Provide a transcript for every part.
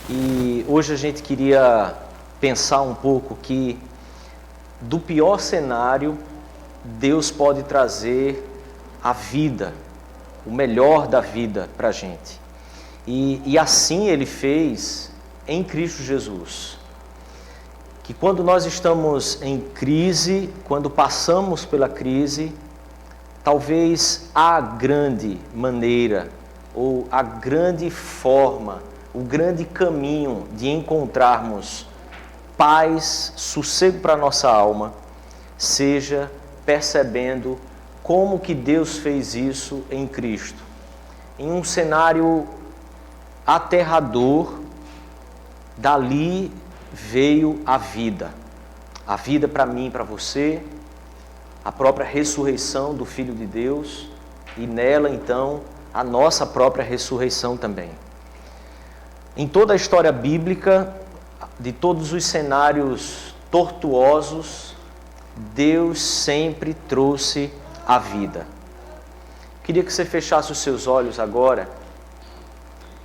E hoje a gente queria pensar um pouco que do pior cenário, Deus pode trazer a vida, o melhor da vida para a gente. E assim Ele fez em Cristo Jesus. Que quando nós estamos em crise, quando passamos pela crise, talvez a grande maneira ou a grande forma, o grande caminho de encontrarmos paz, sossego para a nossa alma, seja percebendo como que Deus fez isso em Cristo. Em um cenário aterrador, dali veio a vida para mim e para você, a própria ressurreição do Filho de Deus e nela então a nossa própria ressurreição também. Em toda a história bíblica, de todos os cenários tortuosos, Deus sempre trouxe a vida. Queria que você fechasse os seus olhos agora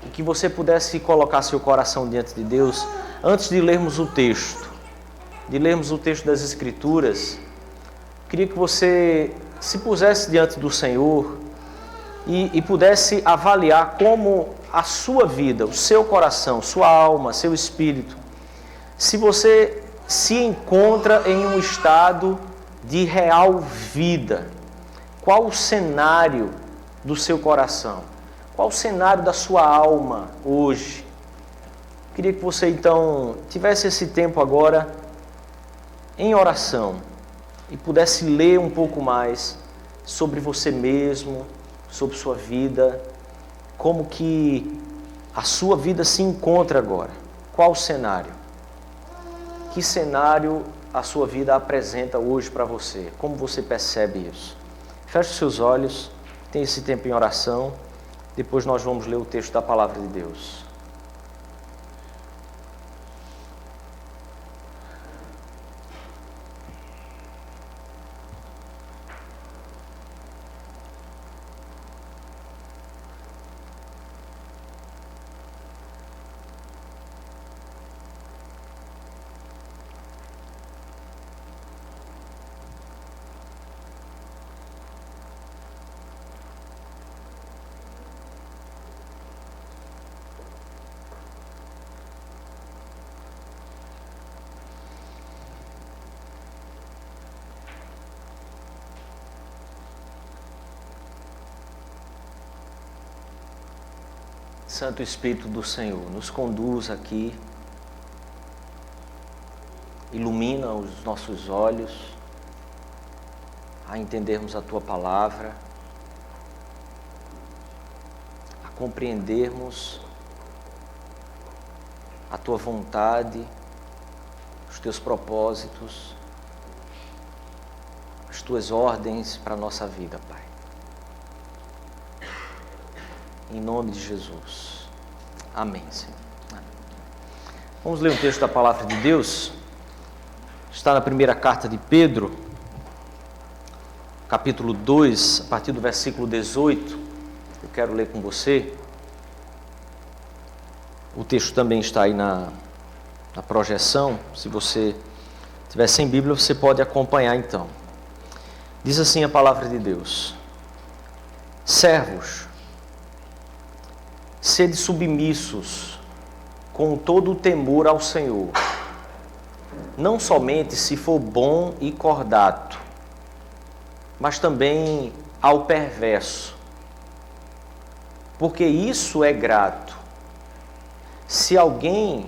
e que você pudesse colocar seu coração diante de Deus antes de lermos o texto, das Escrituras. Queria que você se pusesse diante do Senhor e pudesse avaliar como a sua vida, o seu coração, sua alma, seu espírito, se você se encontra em um estado de real vida. Qual o cenário do seu coração? Qual o cenário da sua alma hoje? Queria que você então tivesse esse tempo agora em oração e pudesse ler um pouco mais sobre você mesmo, sobre sua vida, como que a sua vida se encontra agora. Qual o cenário? Que cenário a sua vida apresenta hoje para você? Como você percebe isso? Feche os seus olhos, tenha esse tempo em oração, depois nós vamos ler o texto da Palavra de Deus. Santo Espírito do Senhor, nos conduz aqui, ilumina os nossos olhos a entendermos a Tua Palavra, a compreendermos a Tua vontade, os Teus propósitos, as Tuas ordens para a nossa vida, Pai. Em nome de Jesus. Amém, Senhor. Vamos ler um texto da Palavra de Deus. Está na primeira carta de Pedro, capítulo 2, a partir do versículo 18. Eu quero ler com você. O texto também está aí na projeção. Se você estiver sem Bíblia, você pode acompanhar então. Diz assim a Palavra de Deus: Servos, sede submissos com todo o temor ao Senhor, não somente se for bom e cordato, mas também ao perverso, porque isso é grato. Se alguém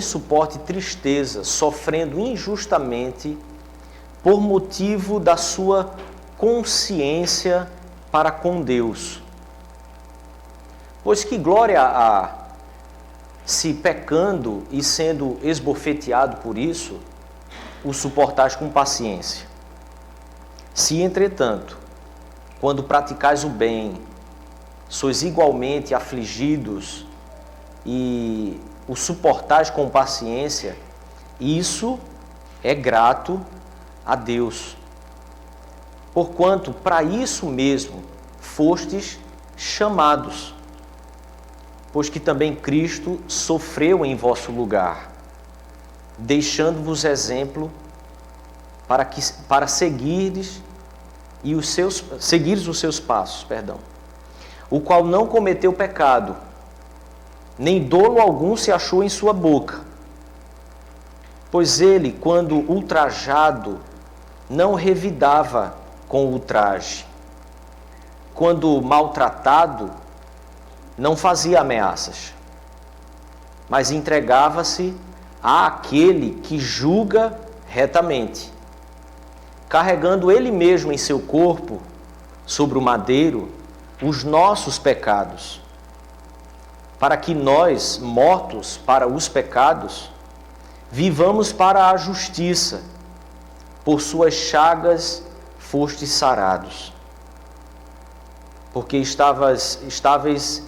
suporte tristeza, sofrendo injustamente, por motivo da sua consciência para com Deus. Pois que glória há, se pecando e sendo esbofeteado por isso, o suportais com paciência. Se, entretanto, quando praticais o bem, sois igualmente afligidos e o suportais com paciência, isso é grato a Deus. Porquanto para isso mesmo fostes chamados, pois que também Cristo sofreu em vosso lugar, deixando-vos exemplo para seguires os seus passos, o qual não cometeu pecado, nem dolo algum se achou em sua boca. Pois ele, quando ultrajado, não revidava com ultraje. Quando maltratado, não fazia ameaças, mas entregava-se àquele que julga retamente, carregando ele mesmo em seu corpo, sobre o madeiro, os nossos pecados, para que nós, mortos para os pecados, vivamos para a justiça. Por suas chagas fostes sarados, porque estáveis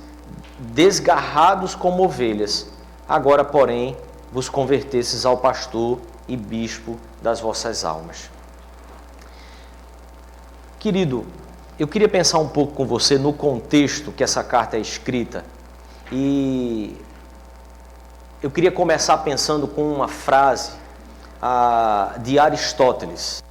desgarrados como ovelhas, agora, porém, vos convertestes ao pastor e bispo das vossas almas. Querido, eu queria pensar um pouco com você no contexto que essa carta é escrita, e eu queria começar pensando com uma frase de Aristóteles.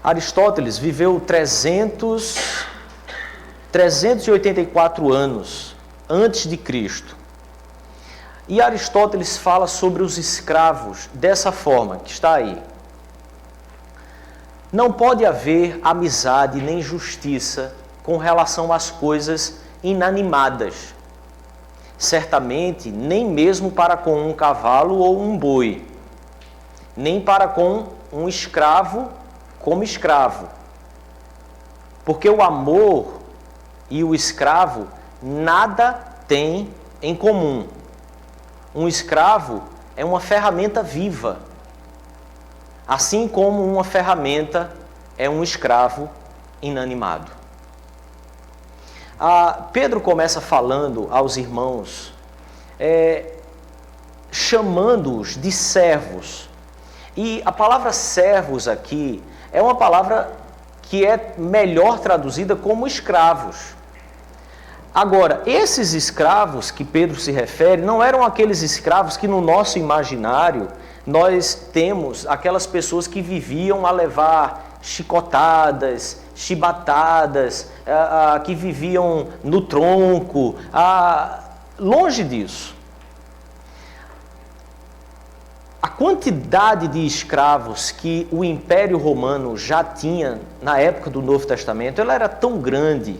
Aristóteles viveu 384 anos antes de Cristo. E Aristóteles fala sobre os escravos dessa forma, que está aí. Não pode haver amizade nem justiça com relação às coisas inanimadas. Certamente, nem mesmo para com um cavalo ou um boi, nem para com um escravo como escravo. Porque o amor e o escravo nada têm em comum. Um escravo é uma ferramenta viva, assim como uma ferramenta é um escravo inanimado. Pedro começa falando aos irmãos, chamando-os de servos. E a palavra servos aqui é uma palavra que é melhor traduzida como escravos. Agora, esses escravos que Pedro se refere não eram aqueles escravos que no nosso imaginário nós temos aquelas pessoas que viviam a levar chicotadas, chibatadas, que viviam no tronco, longe disso. A quantidade de escravos que o Império Romano já tinha na época do Novo Testamento, ela era tão grande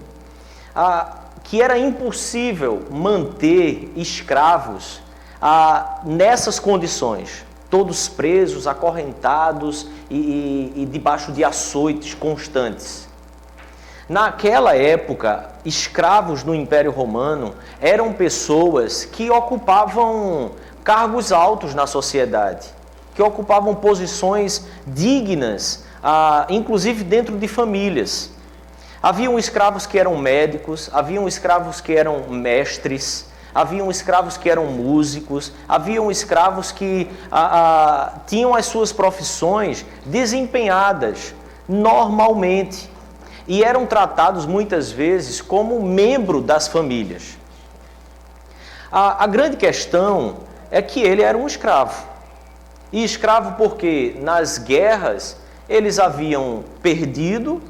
que era impossível manter escravos nessas condições, todos presos, acorrentados e debaixo de açoites constantes. Naquela época, escravos no Império Romano eram pessoas que ocupavam cargos altos na sociedade, que ocupavam posições dignas, inclusive dentro de famílias. Haviam escravos que eram médicos, haviam escravos que eram mestres, haviam escravos que eram músicos, haviam escravos que tinham as suas profissões desempenhadas normalmente e eram tratados muitas vezes como membro das famílias. A grande questão é que ele era um escravo. E escravo porque nas guerras eles haviam perdido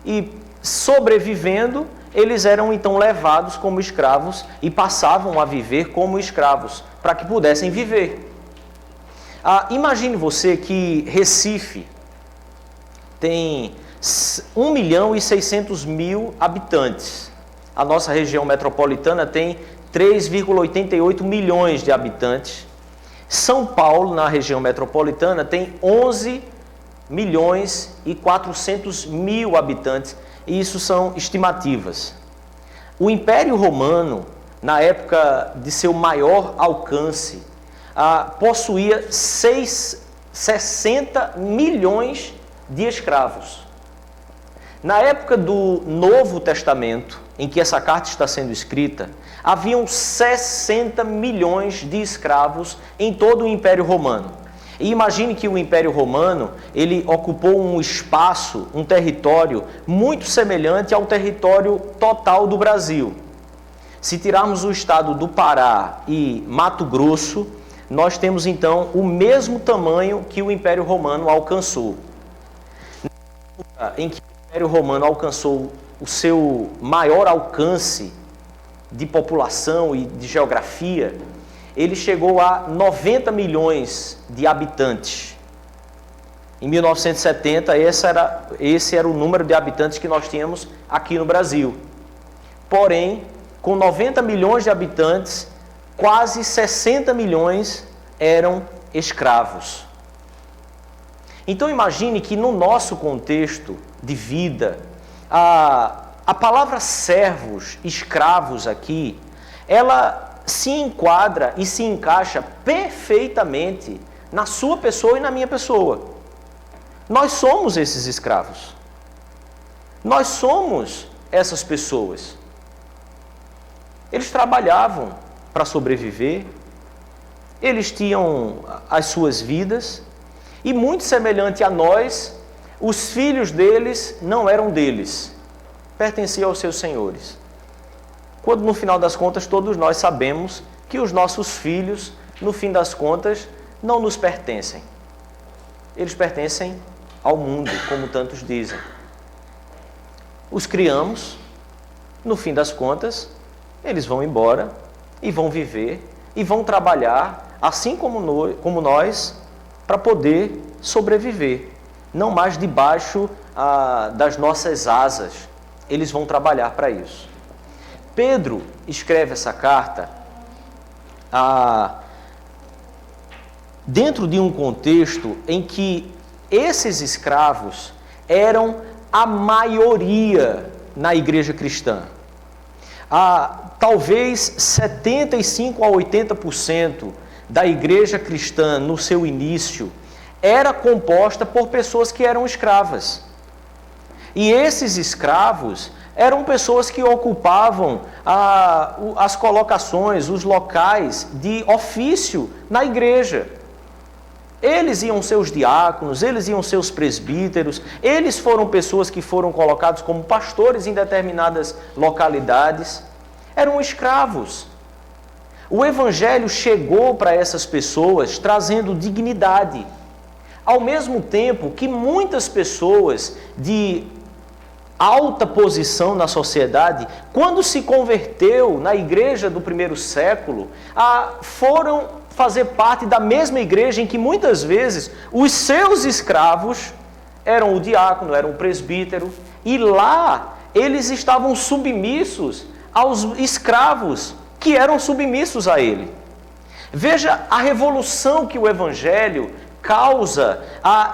e, sobrevivendo, eles eram então levados como escravos e passavam a viver como escravos, para que pudessem viver. Imagine você que Recife tem 1.600.000 habitantes. A nossa região metropolitana tem 3,88 milhões de habitantes. São Paulo, na região metropolitana, tem 11.400.000 habitantes. E isso são estimativas. O Império Romano, na época de seu maior alcance, possuía 60 milhões de escravos. Na época do Novo Testamento, em que essa carta está sendo escrita, haviam 60 milhões de escravos em todo o Império Romano. E imagine que o Império Romano, ele ocupou um espaço, um território muito semelhante ao território total do Brasil. Se tirarmos o estado do Pará e Mato Grosso, nós temos então o mesmo tamanho que o Império Romano alcançou. Na época em que o Império Romano alcançou o seu maior alcance de população e de geografia, ele chegou a 90 milhões de habitantes. Em 1970, esse era o número de habitantes que nós tínhamos aqui no Brasil. Porém, com 90 milhões de habitantes, quase 60 milhões eram escravos. Então imagine que no nosso contexto de vida, a palavra servos, escravos aqui, ela se enquadra e se encaixa perfeitamente na sua pessoa e na minha pessoa. Nós somos esses escravos. Nós somos essas pessoas. Eles trabalhavam para sobreviver, eles tinham as suas vidas, e muito semelhante a nós, os filhos deles não eram deles, pertenciam aos seus senhores. Quando no final das contas todos nós sabemos que os nossos filhos, no fim das contas, não nos pertencem. Eles pertencem ao mundo, como tantos dizem. Os criamos, no fim das contas, eles vão embora e vão viver e vão trabalhar, assim como nós, para poder sobreviver. Não mais debaixo das nossas asas. Eles vão trabalhar para isso. Pedro escreve essa carta dentro de um contexto em que esses escravos eram a maioria na igreja cristã. Talvez 75% a 80% da igreja cristã no seu início era composta por pessoas que eram escravas. E esses escravos eram pessoas que ocupavam as colocações, os locais de ofício na igreja. Eles iam ser os diáconos, eles iam ser os presbíteros, eles foram pessoas que foram colocados como pastores em determinadas localidades. Eram escravos. O Evangelho chegou para essas pessoas trazendo dignidade. Ao mesmo tempo que muitas pessoas de alta posição na sociedade, quando se converteu na igreja do primeiro século, foram fazer parte da mesma igreja em que muitas vezes os seus escravos eram o diácono, eram o presbítero, e lá eles estavam submissos aos escravos que eram submissos a ele. Veja a revolução que o Evangelho causa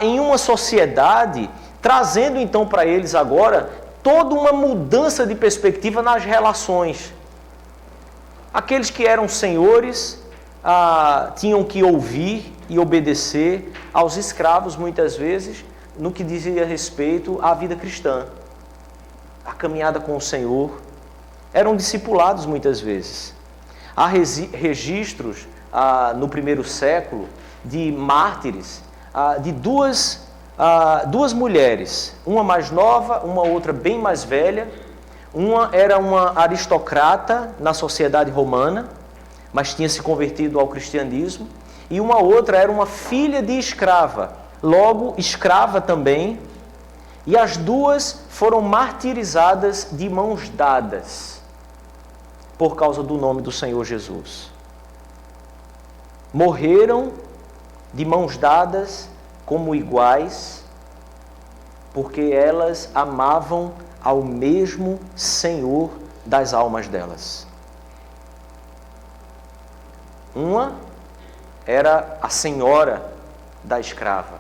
em uma sociedade, trazendo então para eles agora toda uma mudança de perspectiva nas relações. Aqueles que eram senhores tinham que ouvir e obedecer aos escravos, muitas vezes, no que dizia respeito à vida cristã. A caminhada com o Senhor. Eram discipulados muitas vezes. Há registros no primeiro século de mártires, de duas mulheres, uma mais nova, uma outra bem mais velha. Uma era uma aristocrata na sociedade romana, mas tinha se convertido ao cristianismo, e uma outra era uma filha de escrava, logo escrava também, e as duas foram martirizadas de mãos dadas, por causa do nome do Senhor Jesus. Morreram de mãos dadas como iguais, porque elas amavam ao mesmo Senhor das almas delas. Uma era a senhora da escrava.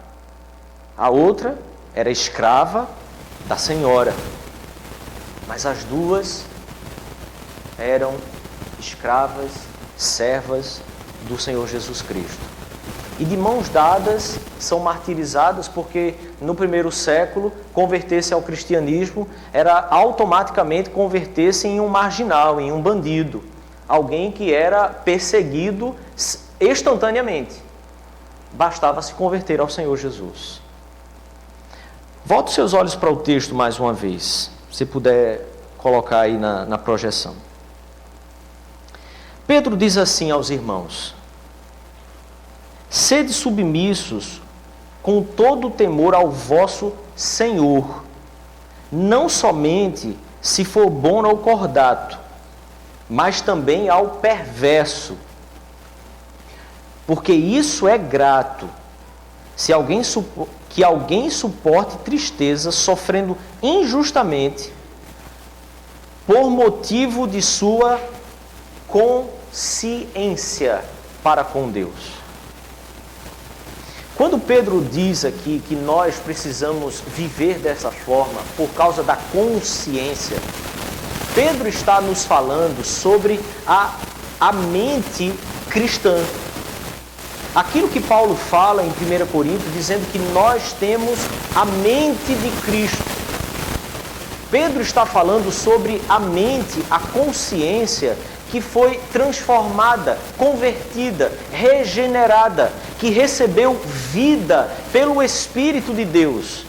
A outra era escrava da senhora. Mas as duas eram escravas, servas do Senhor Jesus Cristo. E de mãos dadas são martirizadas porque no primeiro século converter-se ao cristianismo era automaticamente converter-se em um marginal, em um bandido. Alguém que era perseguido instantaneamente. Bastava se converter ao Senhor Jesus. Volte seus olhos para o texto mais uma vez, se puder colocar aí na projeção. Pedro diz assim aos irmãos: sede submissos com todo o temor ao vosso Senhor, não somente se for bom ao cordato, mas também ao perverso. Porque isso é grato, que alguém suporte tristeza, sofrendo injustamente, por motivo de sua consciência para com Deus. Quando Pedro diz aqui que nós precisamos viver dessa forma por causa da consciência, Pedro está nos falando sobre a mente cristã. Aquilo que Paulo fala em 1 Coríntios, dizendo que nós temos a mente de Cristo. Pedro está falando sobre a mente, a consciência que foi transformada, convertida, regenerada, que recebeu vida pelo Espírito de Deus.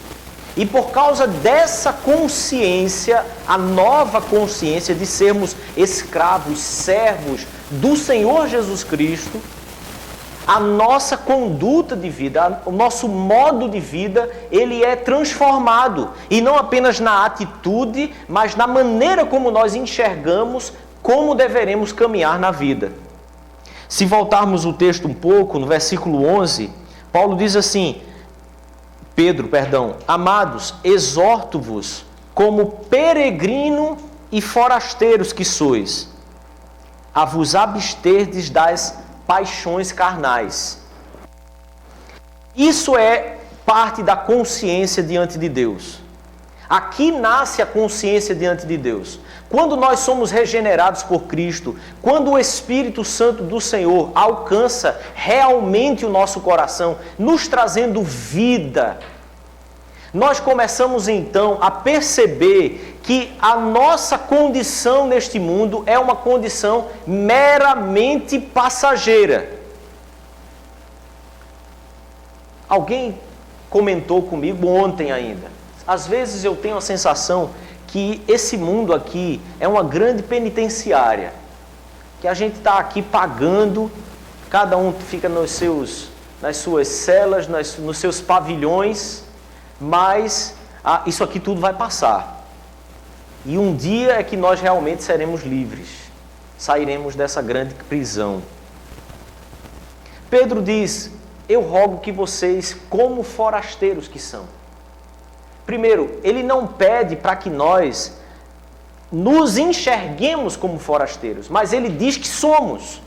E por causa dessa consciência, a nova consciência de sermos escravos, servos do Senhor Jesus Cristo, a nossa conduta de vida, o nosso modo de vida, ele é transformado. E não apenas na atitude, mas na maneira como nós enxergamos como deveremos caminhar na vida. Se voltarmos o texto um pouco, no versículo 11, Paulo diz assim, amados, exorto-vos como peregrino e forasteiros que sois, a vos absterdes das paixões carnais. Isso é parte da consciência diante de Deus. Aqui nasce a consciência diante de Deus. Quando nós somos regenerados por Cristo, quando o Espírito Santo do Senhor alcança realmente o nosso coração, nos trazendo vida, nós começamos então a perceber que a nossa condição neste mundo é uma condição meramente passageira. Alguém comentou comigo ontem ainda. Às vezes eu tenho a sensação que esse mundo aqui é uma grande penitenciária, que a gente está aqui pagando, cada um fica nas suas celas, nos seus pavilhões, mas isso aqui tudo vai passar. E um dia é que nós realmente seremos livres, sairemos dessa grande prisão. Pedro diz, eu rogo que vocês, como forasteiros que são. Primeiro, ele não pede para que nós nos enxerguemos como forasteiros, mas ele diz que somos.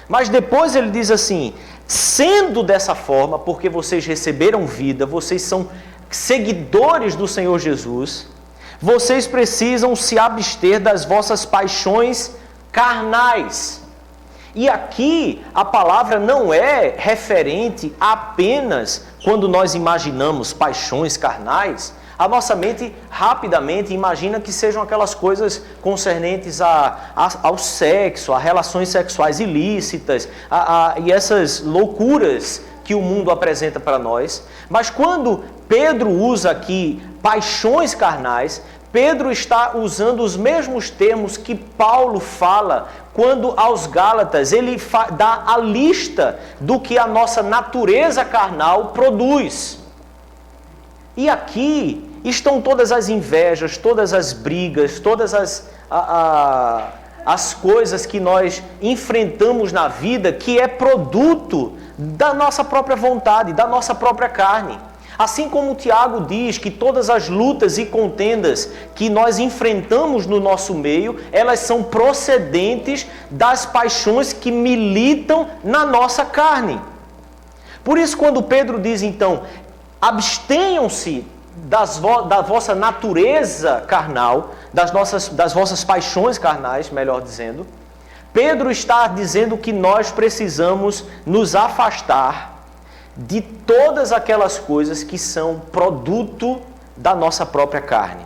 Mas depois ele diz assim, sendo dessa forma, porque vocês receberam vida, vocês são seguidores do Senhor Jesus, vocês precisam se abster das vossas paixões carnais. E aqui a palavra não é referente apenas quando nós imaginamos paixões carnais, a nossa mente rapidamente imagina que sejam aquelas coisas concernentes ao sexo, a relações sexuais ilícitas, e essas loucuras que o mundo apresenta para nós. Mas quando Pedro usa aqui paixões carnais, Pedro está usando os mesmos termos que Paulo fala quando aos Gálatas ele dá a lista do que a nossa natureza carnal produz. E aqui estão todas as invejas, todas as brigas, todas as coisas que nós enfrentamos na vida, que é produto da nossa própria vontade, da nossa própria carne. Assim como o Tiago diz que todas as lutas e contendas que nós enfrentamos no nosso meio, elas são procedentes das paixões que militam na nossa carne. Por isso, quando Pedro diz, então, abstenham-se da vossa natureza carnal, das vossas paixões carnais, melhor dizendo, Pedro está dizendo que nós precisamos nos afastar de todas aquelas coisas que são produto da nossa própria carne.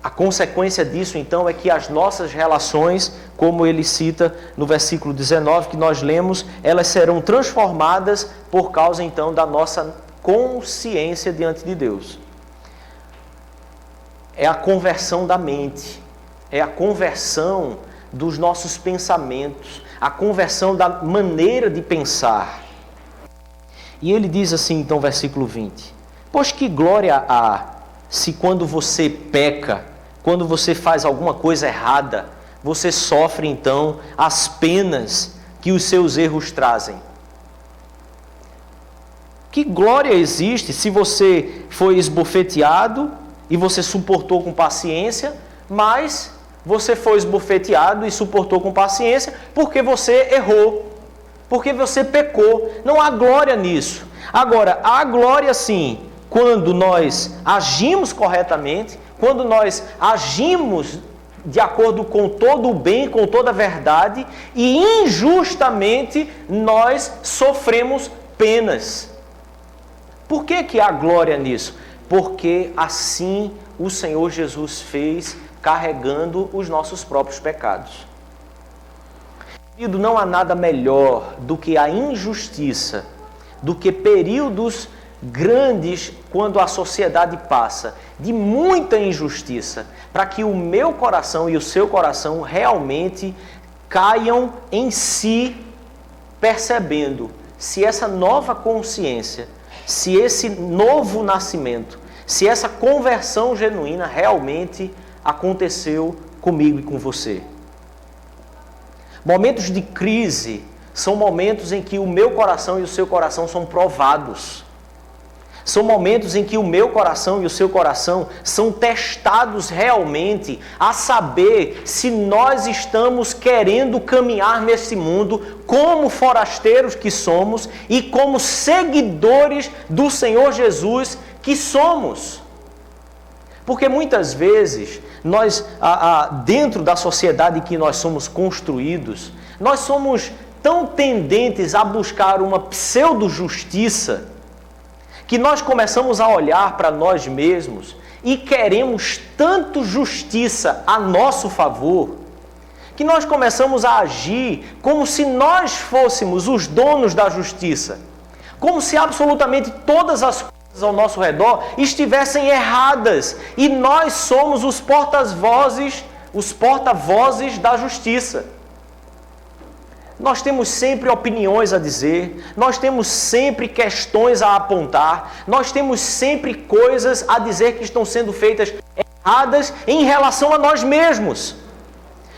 A consequência disso, então, é que as nossas relações, como ele cita no versículo 19 que nós lemos, elas serão transformadas por causa, então, da nossa consciência diante de Deus. É a conversão da mente. é a conversão dos nossos pensamentos, a conversão da maneira de pensar. E ele diz assim, então, versículo 20: pois que glória há se quando você peca, quando você faz alguma coisa errada, você sofre então as penas que os seus erros trazem? Que glória existe se você foi esbofeteado e você suportou com paciência, mas você foi esbofeteado e suportou com paciência porque você errou, porque você pecou. Não há glória nisso. Agora, há glória sim quando nós agimos corretamente, quando nós agimos de acordo com todo o bem, com toda a verdade, e injustamente nós sofremos penas. Por que há glória nisso? Porque assim o Senhor Jesus fez, carregando os nossos próprios pecados. Não há nada melhor do que a injustiça, do que períodos grandes quando a sociedade passa de muita injustiça, para que o meu coração e o seu coração realmente caiam em si, percebendo se essa nova consciência, se esse novo nascimento, se essa conversão genuína realmente aconteceu comigo e com você. Momentos de crise são momentos em que o meu coração e o seu coração são provados. São momentos em que o meu coração e o seu coração são testados realmente a saber se nós estamos querendo caminhar nesse mundo como forasteiros que somos e como seguidores do Senhor Jesus que somos. Porque muitas vezes nós, dentro da sociedade em que nós somos construídos, nós somos tão tendentes a buscar uma pseudo-justiça que nós começamos a olhar para nós mesmos e queremos tanto justiça a nosso favor, que nós começamos a agir como se nós fôssemos os donos da justiça, como se absolutamente todas as coisas ao nosso redor estivessem erradas e nós somos os porta-vozes da justiça. Nós temos sempre opiniões a dizer, nós temos sempre questões a apontar, nós temos sempre coisas a dizer que estão sendo feitas erradas em relação a nós mesmos.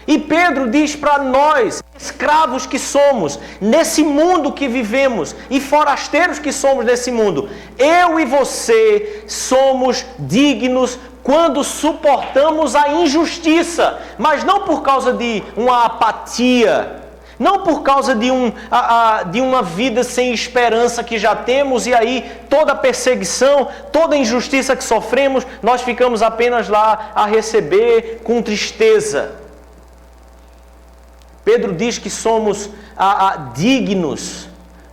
E Pedro diz para nós, escravos que somos, nesse mundo que vivemos e forasteiros que somos nesse mundo, eu e você somos dignos quando suportamos a injustiça, mas não por causa de uma apatia, não por causa de uma vida sem esperança que já temos, e aí toda perseguição, toda injustiça que sofremos, nós ficamos apenas lá a receber com tristeza. Pedro diz que somos dignos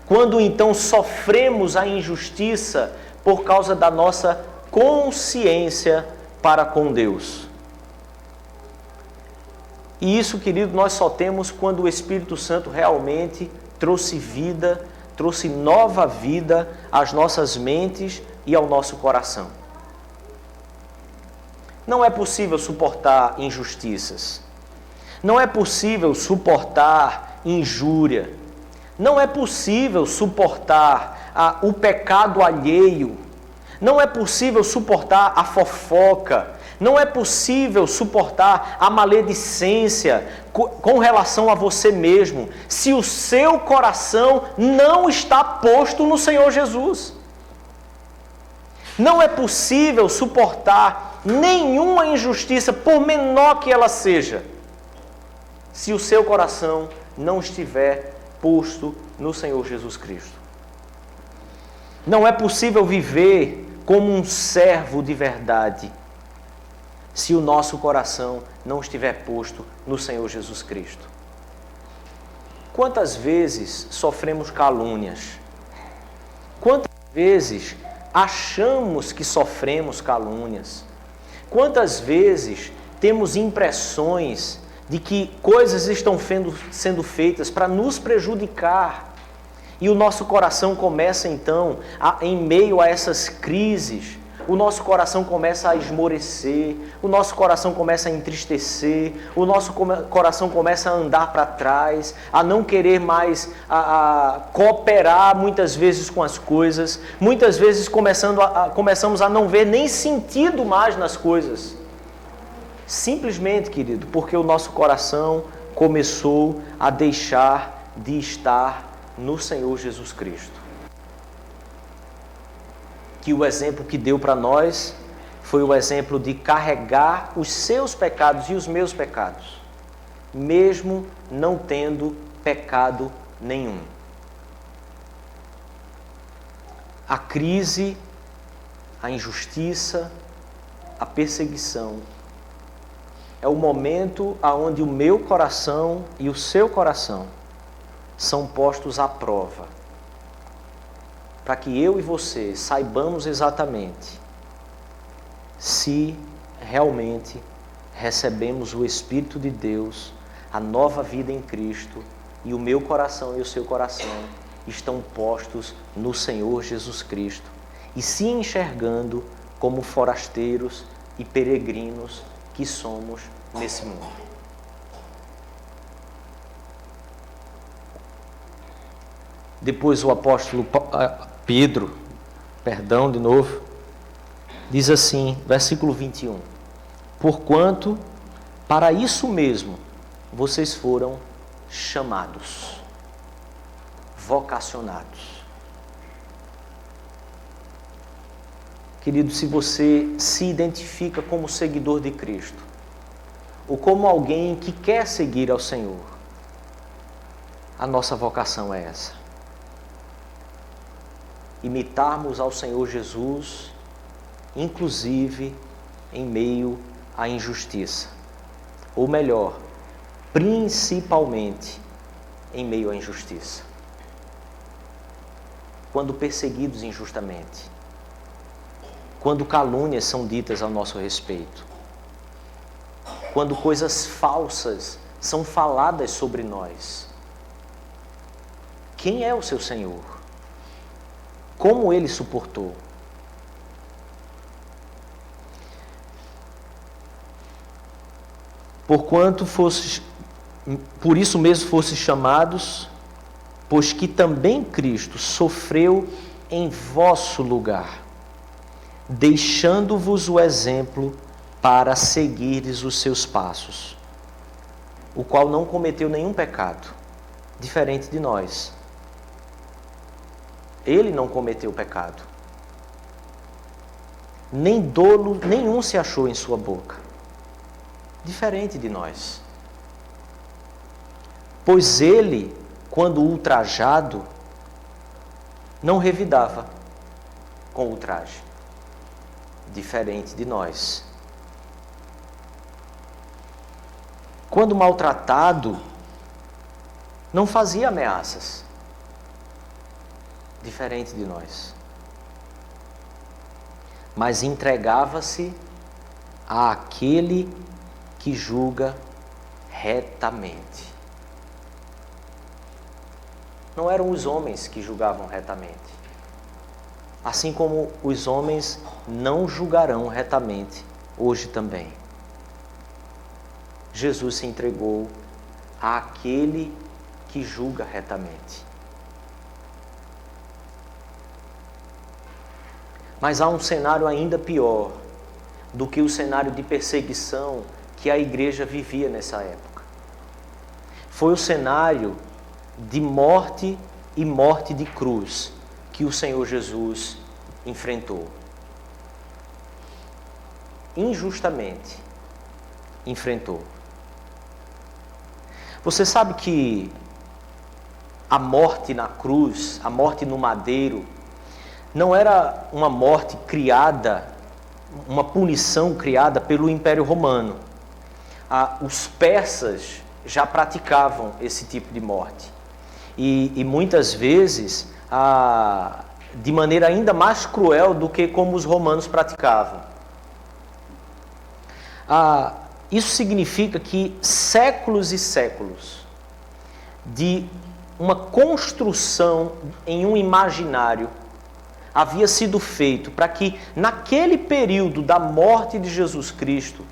quando então sofremos a injustiça por causa da nossa consciência para com Deus. E isso, querido, nós só temos quando o Espírito Santo realmente trouxe vida, trouxe nova vida às nossas mentes e ao nosso coração. Não é possível suportar injustiças. Não é possível suportar injúria. Não é possível suportar o pecado alheio. Não é possível suportar a fofoca. Não é possível suportar a maledicência com relação a você mesmo, se o seu coração não está posto no Senhor Jesus. Não é possível suportar nenhuma injustiça, por menor que ela seja, se o seu coração não estiver posto no Senhor Jesus Cristo. Não é possível viver como um servo de verdade, se o nosso coração não estiver posto no Senhor Jesus Cristo. Quantas vezes sofremos calúnias? Quantas vezes achamos que sofremos calúnias? Quantas vezes temos impressões de que coisas estão sendo feitas para nos prejudicar? E o nosso coração começa então, em meio a essas crises, o nosso coração começa a esmorecer, o nosso coração começa a entristecer, o nosso coração começa a andar para trás, a não querer mais a cooperar muitas vezes com as coisas, muitas vezes começamos a não ver nem sentido mais nas coisas. Simplesmente, querido, porque o nosso coração começou a deixar de estar no Senhor Jesus Cristo. Que o exemplo que deu para nós foi o exemplo de carregar os seus pecados e os meus pecados, mesmo não tendo pecado nenhum. A crise, a injustiça, a perseguição é o momento onde o meu coração e o seu coração são postos à prova, para que eu e você saibamos exatamente se realmente recebemos o Espírito de Deus, a nova vida em Cristo, e o meu coração e o seu coração estão postos no Senhor Jesus Cristo e se enxergando como forasteiros e peregrinos que somos nesse mundo. Depois o apóstolo Pedro, diz assim, versículo 21, porquanto para isso mesmo vocês foram chamados, vocacionados. Querido, se você se identifica como seguidor de Cristo, ou como alguém que quer seguir ao Senhor, a nossa vocação é essa. Imitarmos ao Senhor Jesus, inclusive em meio à injustiça. Ou melhor, principalmente em meio à injustiça. Quando perseguidos injustamente. Quando calúnias são ditas ao nosso respeito. Quando coisas falsas são faladas sobre nós. Quem é o seu Senhor? Como Ele suportou? Por isso mesmo fostes chamados, pois que também Cristo sofreu em vosso lugar, deixando-vos o exemplo para seguires os seus passos, o qual não cometeu nenhum pecado, diferente de nós. Ele não cometeu pecado. Nem dolo nenhum se achou em sua boca, diferente de nós. Pois ele, quando ultrajado, não revidava com ultraje, diferente de nós. Quando maltratado, não fazia ameaças, diferente de nós. Mas entregava-se àquele que julga retamente. Não eram os homens que julgavam retamente. Assim como os homens não julgarão retamente hoje também. Jesus se entregou àquele que julga retamente. Mas há um cenário ainda pior do que o cenário de perseguição que a igreja vivia nessa época. Foi o cenário de morte e morte de cruz que o Senhor Jesus enfrentou. Injustamente enfrentou. Você sabe que a morte na cruz, a morte no madeiro, não era uma morte criada, uma punição criada pelo Império Romano. Os persas já praticavam esse tipo de morte. E muitas vezes, de maneira ainda mais cruel do que como os romanos praticavam. Isso significa que séculos e séculos de uma construção em um imaginário havia sido feito para que, naquele período da morte de Jesus Cristo,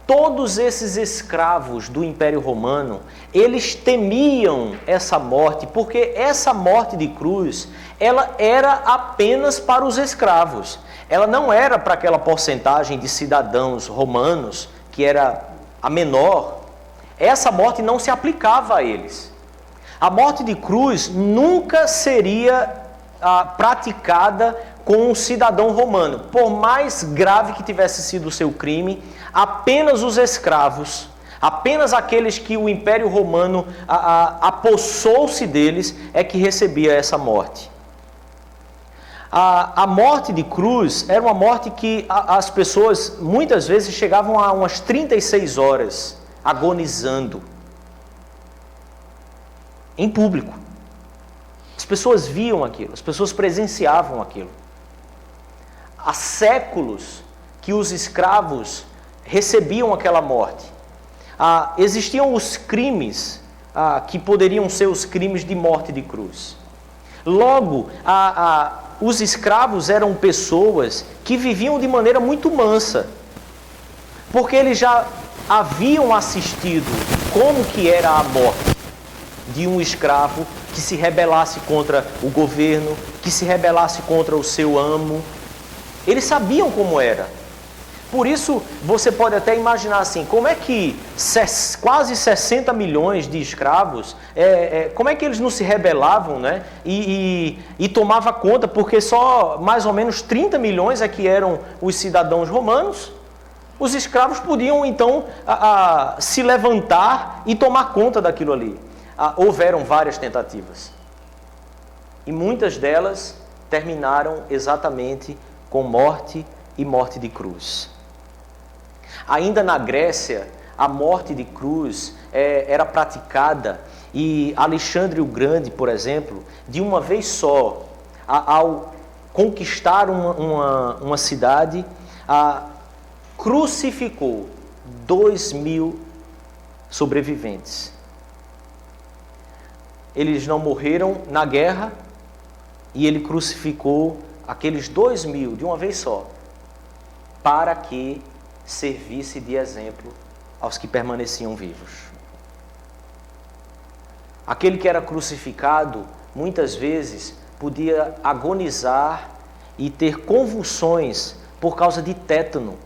todos esses escravos do Império Romano, eles temiam essa morte, porque essa morte de cruz, ela era apenas para os escravos. Ela não era para aquela porcentagem de cidadãos romanos, que era a menor. Essa morte não se aplicava a eles. A morte de cruz nunca seria praticada com um cidadão romano. Por mais grave que tivesse sido o seu crime, apenas os escravos, apenas aqueles que o Império Romano apossou-se deles, é que recebia essa morte. A morte de cruz era uma morte que as pessoas muitas vezes chegavam a umas 36 horas agonizando em público. As pessoas viam aquilo, as pessoas presenciavam aquilo. Há séculos que os escravos recebiam aquela morte. Existiam os crimes que poderiam ser os crimes de morte de cruz. Logo, os escravos eram pessoas que viviam de maneira muito mansa, porque eles já haviam assistido como que era a morte de um escravo que se rebelasse contra o governo, que se rebelasse contra o seu amo. Eles sabiam como era. Por isso, você pode até imaginar assim, como é que quase 60 milhões de escravos, como é que eles não se rebelavam, né? E tomava conta, porque só mais ou menos 30 milhões é que eram os cidadãos romanos. Os escravos podiam, então, se levantar e tomar conta daquilo ali. Houveram várias tentativas. E muitas delas terminaram exatamente com morte e morte de cruz. Ainda na Grécia, a morte de cruz era praticada, e Alexandre o Grande, por exemplo, de uma vez só, ao conquistar uma cidade, crucificou 2.000 sobreviventes. Eles não morreram na guerra, e ele crucificou aqueles 2.000 de uma vez só, para que servisse de exemplo aos que permaneciam vivos. Aquele que era crucificado, muitas vezes, podia agonizar e ter convulsões por causa de tétano.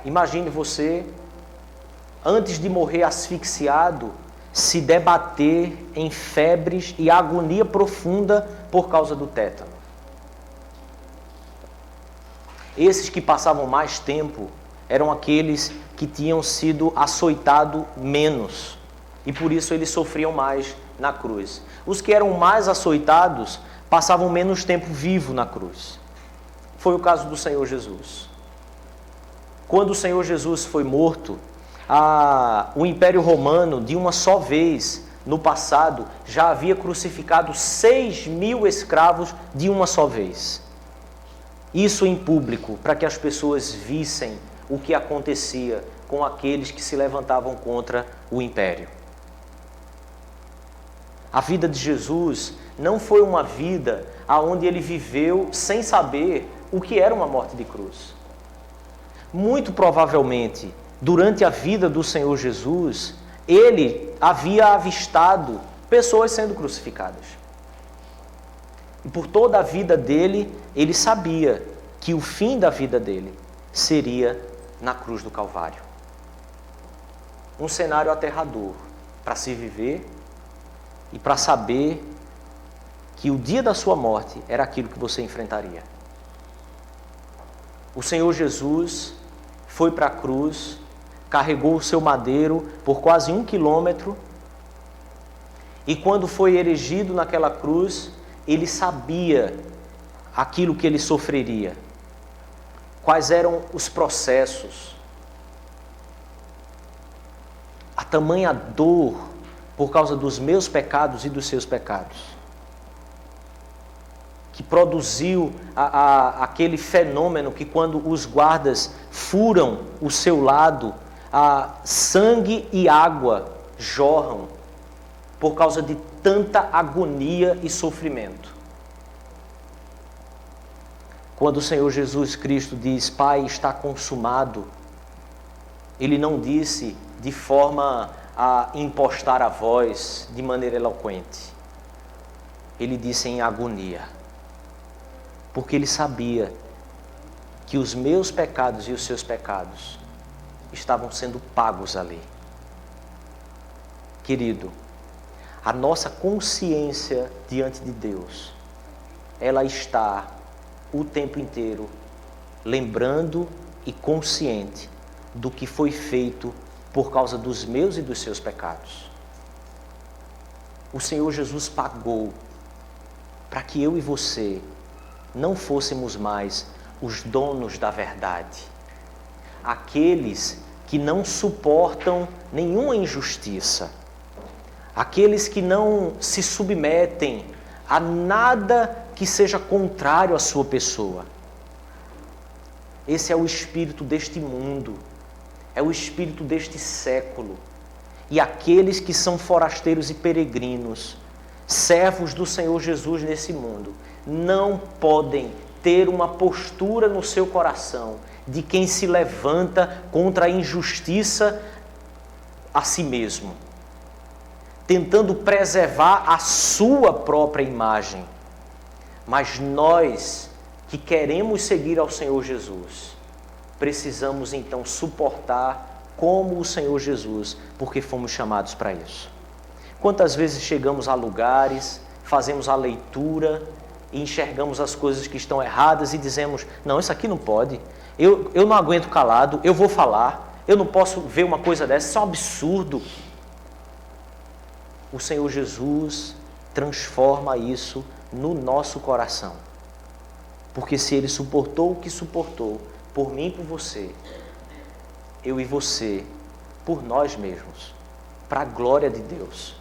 Imagine você, antes de morrer asfixiado, se debater em febres e agonia profunda por causa do tétano. Esses que passavam mais tempo eram aqueles que tinham sido açoitados menos, e por isso eles sofriam mais na cruz. Os que eram mais açoitados passavam menos tempo vivo na cruz. Foi o caso do Senhor Jesus. Quando o Senhor Jesus foi morto, o Império Romano, de uma só vez, no passado, já havia crucificado 6.000 escravos de uma só vez. Isso em público, para que as pessoas vissem o que acontecia com aqueles que se levantavam contra o império. A vida de Jesus não foi uma vida onde ele viveu sem saber o que era uma morte de cruz. Muito provavelmente, durante a vida do Senhor Jesus, ele havia avistado pessoas sendo crucificadas. E por toda a vida dele, ele sabia que o fim da vida dele seria na cruz do Calvário. Um cenário aterrador para se viver e para saber que o dia da sua morte era aquilo que você enfrentaria. O Senhor Jesus foi para a cruz, carregou o seu madeiro por quase 1 quilômetro, e quando foi erigido naquela cruz, ele sabia aquilo que ele sofreria, quais eram os processos, a tamanha dor por causa dos meus pecados e dos seus pecados, que produziu aquele fenômeno que quando os guardas furam o seu lado, sangue e água jorram por causa de tanta agonia e sofrimento. Quando o Senhor Jesus Cristo diz, Pai, está consumado, Ele não disse de forma a impostar a voz de maneira eloquente. Ele disse em agonia, porque Ele sabia que os meus pecados e os seus pecados estavam sendo pagos ali. Querido, a nossa consciência diante de Deus, ela está o tempo inteiro lembrando e consciente do que foi feito por causa dos meus e dos seus pecados. O Senhor Jesus pagou para que eu e você não fôssemos mais os donos da verdade, aqueles que não suportam nenhuma injustiça, aqueles que não se submetem a nada que seja contrário à sua pessoa. Esse é o espírito deste mundo, é o espírito deste século. E aqueles que são forasteiros e peregrinos, servos do Senhor Jesus nesse mundo, não podem ter uma postura no seu coração de quem se levanta contra a injustiça a si mesmo, tentando preservar a sua própria imagem. Mas nós que queremos seguir ao Senhor Jesus, precisamos então suportar como o Senhor Jesus, porque fomos chamados para isso. Quantas vezes chegamos a lugares, fazemos a leitura e enxergamos as coisas que estão erradas e dizemos, não, isso aqui não pode, eu não aguento calado, eu vou falar, eu não posso ver uma coisa dessa, isso é um absurdo. O Senhor Jesus transforma isso no nosso coração. Porque se Ele suportou o que suportou, por mim e por você, eu e você, por nós mesmos, para a glória de Deus,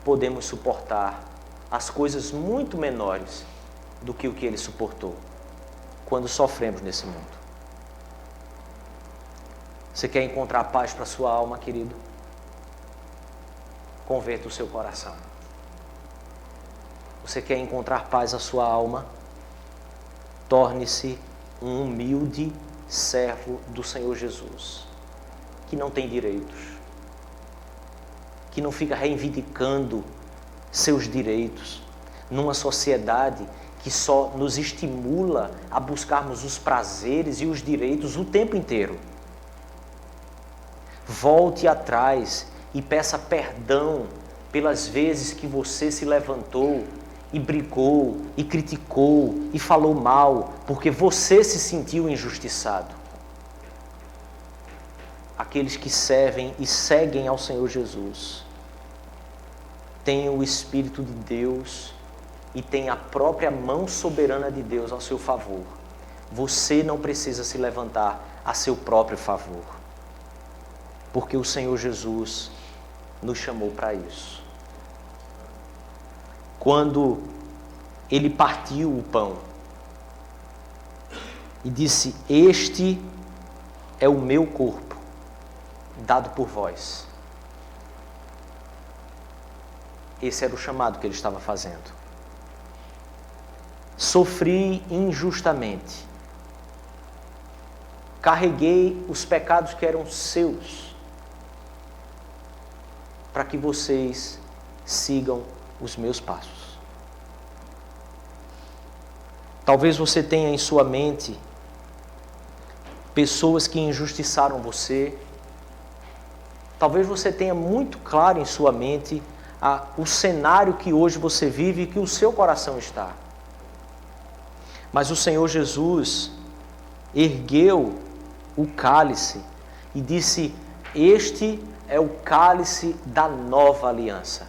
podemos suportar as coisas muito menores do que o que Ele suportou quando sofremos nesse mundo. Você quer encontrar paz para a sua alma, querido? Converta o seu coração. Você quer encontrar paz à sua alma? Torne-se um humilde servo do Senhor Jesus, que não tem direitos, que não fica reivindicando seus direitos numa sociedade que só nos estimula a buscarmos os prazeres e os direitos o tempo inteiro. Volte atrás e peça perdão pelas vezes que você se levantou e brigou, e criticou, e falou mal, porque você se sentiu injustiçado. Aqueles que servem e seguem ao Senhor Jesus têm o Espírito de Deus e têm a própria mão soberana de Deus ao seu favor. Você não precisa se levantar a seu próprio favor, porque o Senhor Jesus nos chamou para isso. Quando Ele partiu o pão e disse, este é o meu corpo, dado por vós. Esse era o chamado que Ele estava fazendo. Sofri injustamente. Carreguei os pecados que eram seus, para que vocês sigam os meus passos. Talvez você tenha em sua mente pessoas que injustiçaram você. Talvez você tenha muito claro em sua mente o cenário que hoje você vive e que o seu coração está. Mas o Senhor Jesus ergueu o cálice e disse, este é o cálice da nova aliança,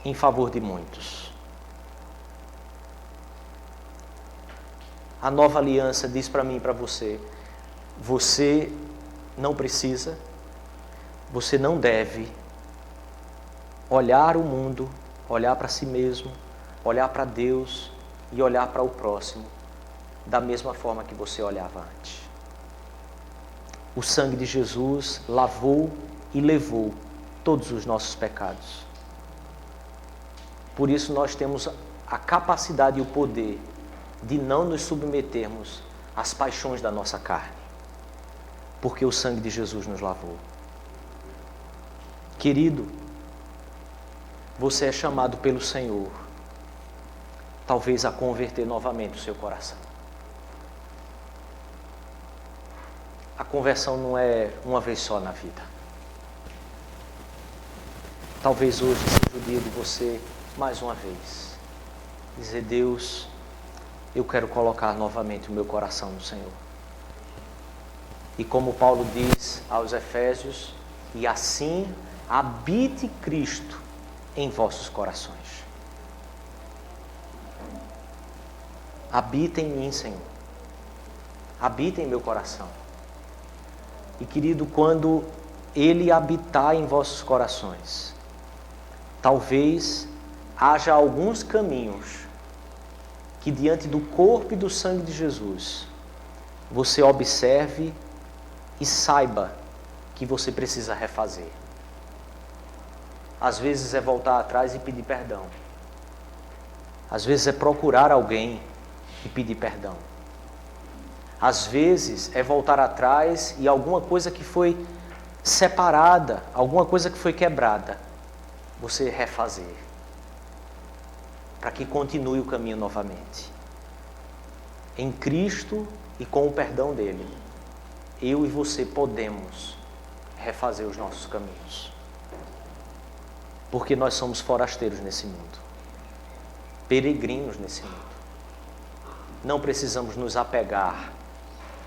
em favor de muitos. A nova aliança diz para mim e para você, você não precisa, você não deve olhar o mundo, olhar para si mesmo, olhar para Deus e olhar para o próximo da mesma forma que você olhava antes. O sangue de Jesus lavou e levou todos os nossos pecados. Por isso nós temos a capacidade e o poder de não nos submetermos às paixões da nossa carne, porque o sangue de Jesus nos lavou. Querido, você é chamado pelo Senhor, talvez a converter novamente o seu coração. A conversão não é uma vez só na vida. Talvez hoje seja o dia de você, mais uma vez, dizer: Deus, eu quero colocar novamente o meu coração no Senhor. E como Paulo diz aos Efésios, e assim habite Cristo em vossos corações. Habita em mim, Senhor. Habita em meu coração. E querido, quando Ele habitar em vossos corações, talvez haja alguns caminhos que diante do corpo e do sangue de Jesus, você observe e saiba que você precisa refazer. Às vezes é voltar atrás e pedir perdão. Às vezes é procurar alguém e pedir perdão. Às vezes é voltar atrás e alguma coisa que foi separada, alguma coisa que foi quebrada, você refazer, para que continue o caminho novamente. Em Cristo e com o perdão dele, eu e você podemos refazer os nossos caminhos. Porque nós somos forasteiros nesse mundo, peregrinos nesse mundo. Não precisamos nos apegar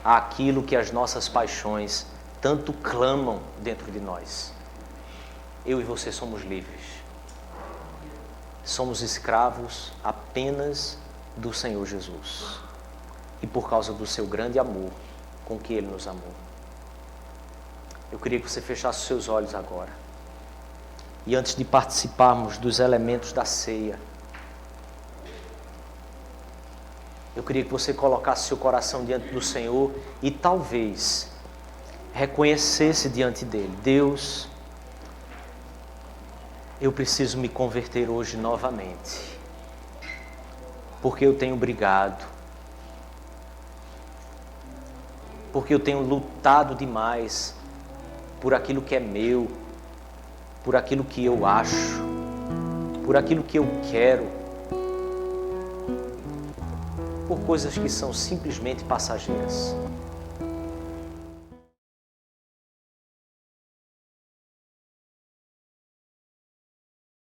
àquilo que as nossas paixões tanto clamam dentro de nós. Eu e você somos livres. Somos escravos apenas do Senhor Jesus. E por causa do seu grande amor com que Ele nos amou. Eu queria que você fechasse os seus olhos agora. E antes de participarmos dos elementos da ceia, eu queria que você colocasse seu coração diante do Senhor e talvez reconhecesse diante dele: Deus, eu preciso me converter hoje novamente, porque eu tenho brigado, porque eu tenho lutado demais por aquilo que é meu, por aquilo que eu acho, por aquilo que eu quero, por coisas que são simplesmente passageiras.